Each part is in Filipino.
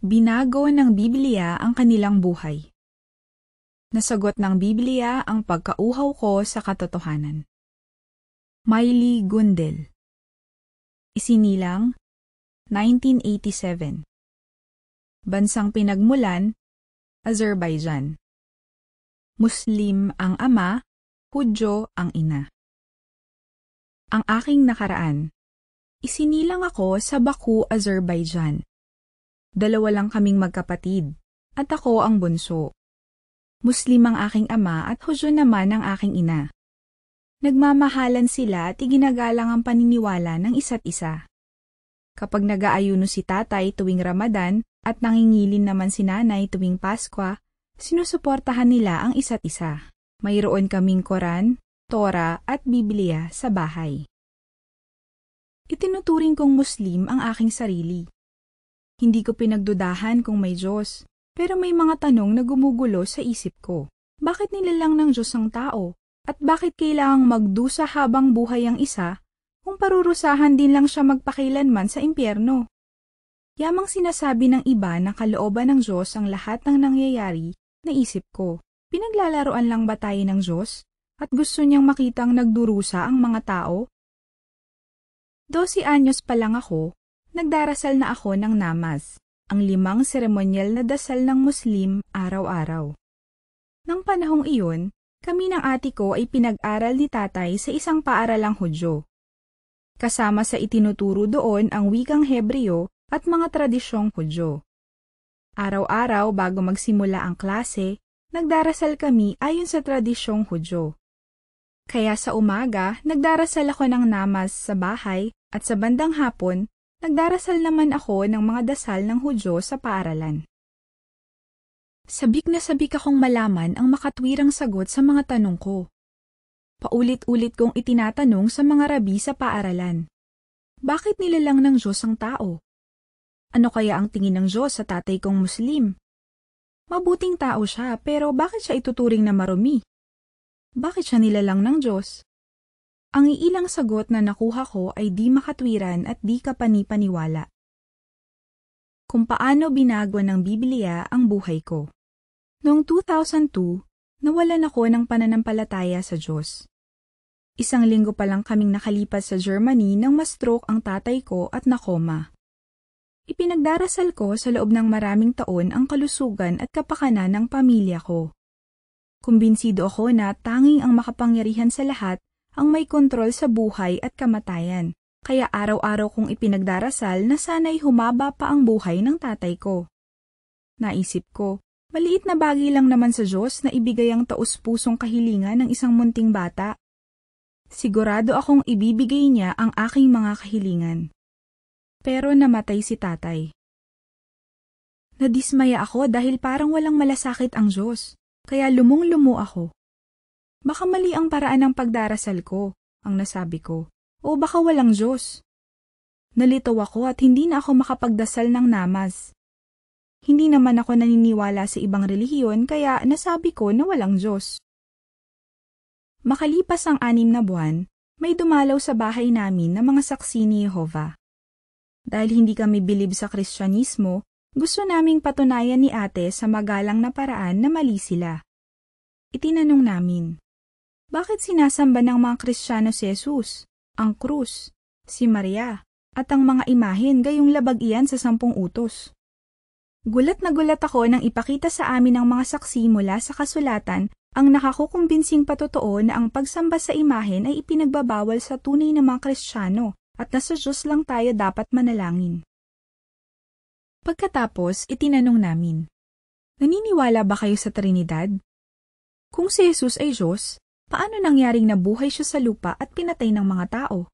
Binago ng Biblia ang kanilang buhay. Nasagot ng Biblia ang pagkauhaw ko sa katotohanan. Miley Gundel. Isinilang, 1987. Bansang pinagmulan, Azerbaijan. Muslim ang ama, Hudyo ang ina. Ang aking nakaraan. Isinilang ako sa Baku, Azerbaijan. 2 lang kaming magkapatid, at ako ang bunso. Muslim ang aking ama at Hudyo naman ang aking ina. Nagmamahalan sila at iginagalang ang paniniwala ng isa't isa. Kapag nag-aayuno si tatay tuwing Ramadan at nangingilin naman si nanay tuwing Paskwa, sinusuportahan nila ang isa't isa. Mayroon kaming Koran, Torah at Biblia sa bahay. Itinuturing kong Muslim ang aking sarili. Hindi ko pinagdudahan kung may Diyos, pero may mga tanong na gumugulo sa isip ko. Bakit nilalang ng Diyos ang tao? At bakit kailangang magdusa habang buhay ang isa kung parurusahan din lang siya magpakailanman sa impyerno? Yamang sinasabi ng iba na kalooban ng Diyos ang lahat ng nangyayari, naisip ko, pinaglalaroan lang ba tayo ng Diyos? At gusto niyang makitang nagdurusa ang mga tao? 12 anyos pa lang ako, nagdarasal na ako ng namaz, ang 5 seremonyal na dasal ng Muslim araw-araw. Nang panahong iyon, kami ng ate ko ay pinag-aral ni tatay sa isang paaralang Hudyo. Kasama sa itinuturo doon ang wikang Hebreo at mga tradisyong Hudyo. Araw-araw bago magsimula ang klase, nagdarasal kami ayon sa tradisyong Hudyo. Kaya sa umaga, nagdarasal ako ng namaz sa bahay at sa bandang hapon, nagdarasal naman ako ng mga dasal ng Hudyo sa paaralan. Sabik na sabik akong malaman ang makatwirang sagot sa mga tanong ko. Paulit-ulit kong itinatanong sa mga rabi sa paaralan. Bakit nilalang ng Diyos ang tao? Ano kaya ang tingin ng Diyos sa tatay kong Muslim? Mabuting tao siya, pero bakit siya ituturing na marumi? Bakit siya nilalang ng Diyos? Ang iilang sagot na nakuha ko ay di makatwiran at di kapani-paniwala. Kung paano binago ng Biblia ang buhay ko. Noong 2002, nawalan ako ng pananampalataya sa Diyos. 1 linggo pa lang kaming nakalipat sa Germany nang ma-stroke ang tatay ko at nakoma. Ipinagdarasal ko sa loob ng maraming taon ang kalusugan at kapakanan ng pamilya ko. Kumbinsido ako na tanging ang makapangyarihan sa lahat ang may kontrol sa buhay at kamatayan. Kaya araw-araw kong ipinagdarasal na sana'y humaba pa ang buhay ng tatay ko. Naisip ko, maliit na bagay lang naman sa Diyos na ibigay ang taus-pusong kahilingan ng isang munting bata. Sigurado akong ibibigay niya ang aking mga kahilingan. Pero namatay si tatay. Nadismaya ako dahil parang walang malasakit ang Diyos, kaya lumung-lumo ako. Baka mali ang paraan ng pagdarasal ko, ang nasabi ko. O baka walang Diyos. Nalito ako at hindi na ako makapagdasal ng namaz. Hindi naman ako naniniwala sa ibang relihiyon kaya nasabi ko na walang Diyos. Makalipas ang 6 na buwan, may dumalaw sa bahay namin na mga saksi ni Jehovah. Dahil hindi kami bilib sa Kristyanismo, gusto naming patunayan ni ate sa magalang na paraan na mali sila. Itinanong namin, bakit sinasamba ng mga Kristiyano si Jesus? Ang krus, si Maria, at ang mga imahen gayong labag iyan sa 10 utos. Gulat na gulat ako nang ipakita sa amin ng mga saksi mula sa kasulatan ang nakakukumbinsing patotoo na ang pagsamba sa imahen ay ipinagbabawal sa tunay na mga Kristiyano at na sa Diyos lang tayo dapat manalangin. Pagkatapos, itinanong namin, naniniwala ba kayo sa Trinidad? Kung si Jesus ay Diyos, paano nangyaring nabuhay siya sa lupa at pinatay ng mga tao?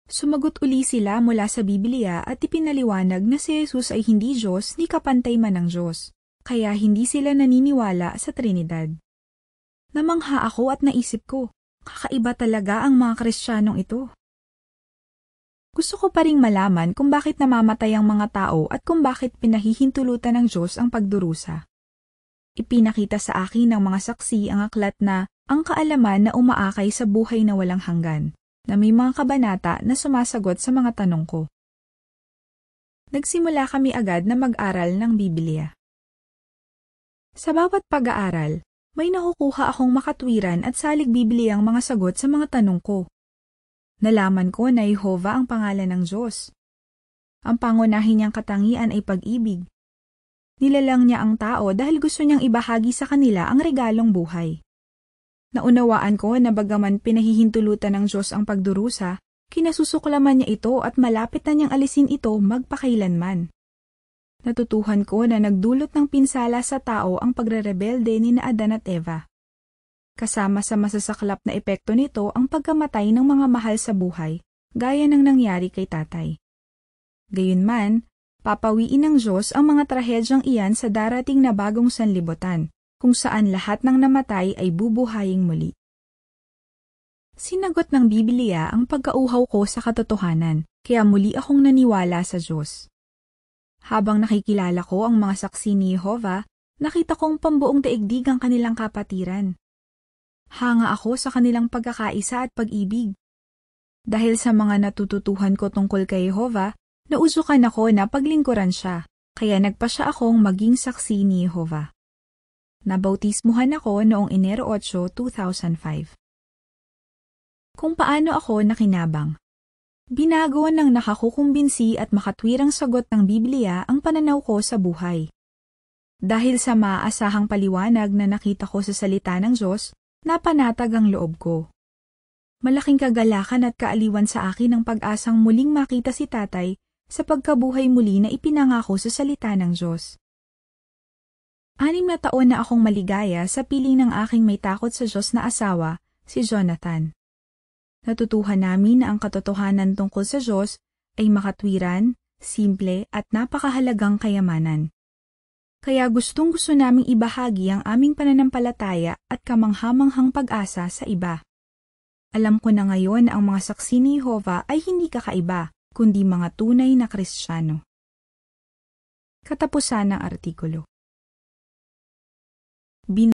Sumagot uli sila mula sa Biblia at ipinaliwanag na si Jesus ay hindi Diyos ni kapantay man ng Diyos, kaya hindi sila naniniwala sa Trinidad. Namangha ako at naisip ko, kakaiba talaga ang mga Kristiyanong ito. Gusto ko pa ring malaman kung bakit namamatay ang mga tao at kung bakit pinahihintulutan ng Diyos ang pagdurusa. Ipinakita sa akin ng mga saksi ang aklat na ang kaalaman na umaakay sa buhay na walang hanggan, na may mga kabanata na sumasagot sa mga tanong ko. nagsimula kami agad na mag-aral ng Biblia. Sa bawat pag-aaral, may nakukuha akong makatwiran at salig Bibliyang mga sagot sa mga tanong ko. Nalaman ko na Jehovah ang pangalan ng Diyos. Ang pangunahin niyang katangian ay pag-ibig. Nilalang niya ang tao dahil gusto niyang ibahagi sa kanila ang regalong buhay. Naunawaan ko na bagaman pinahihintulutan ng Diyos ang pagdurusa, kinasusuklaman niya ito at malapit na niyang alisin ito magpakailanman. Natutuhan ko na nagdulot ng pinsala sa tao ang pagrerebelde ni Adan at Eva. Kasama sa masasaklap na epekto nito ang pagkamatay ng mga mahal sa buhay, gaya ng nangyari kay tatay. Gayunman, papawiin ng Diyos ang mga trahedyang iyan sa darating na bagong sanlibutan, kung saan lahat ng namatay ay bubuhaying muli. Sinagot ng Biblia ang pagkauhaw ko sa katotohanan, kaya muli akong naniwala sa Diyos. Habang nakikilala ko ang mga saksi ni Jehovah, nakita kong pambuong daigdig ang kanilang kapatiran. Hanga ako sa kanilang pagkakaisa at pag-ibig. Dahil sa mga natututuhan ko tungkol kay Jehovah, nausukan ako na paglingkuran siya, kaya nagpasya akong maging saksi ni Jehovah. Nabautismuhan ako noong Enero 8, 2005. Kung paano ako nakinabang. Binago ng nakakukumbinsi at makatwirang sagot ng Biblia ang pananaw ko sa buhay. Dahil sa maaasahang paliwanag na nakita ko sa salita ng Diyos, napanatag ang loob ko. Malaking kagalakan at kaaliwan sa akin ang pag-asang muling makita si tatay sa pagkabuhay muli na ipinangako sa salita ng Diyos. 6 na taon na akong maligaya sa piling ng aking may takot sa Diyos na asawa, si Jonathan. Natutuhan namin na ang katotohanan tungkol sa Diyos ay makatwiran, simple at napakahalagang kayamanan. Kaya gustong-gusto naming ibahagi ang aming pananampalataya at kamanghamanghang pag-asa sa iba. Alam ko na ngayon na ang mga saksi ni Jehovah ay hindi kakaiba, kundi mga tunay na Kristiyano. Katapusan ng artikulo.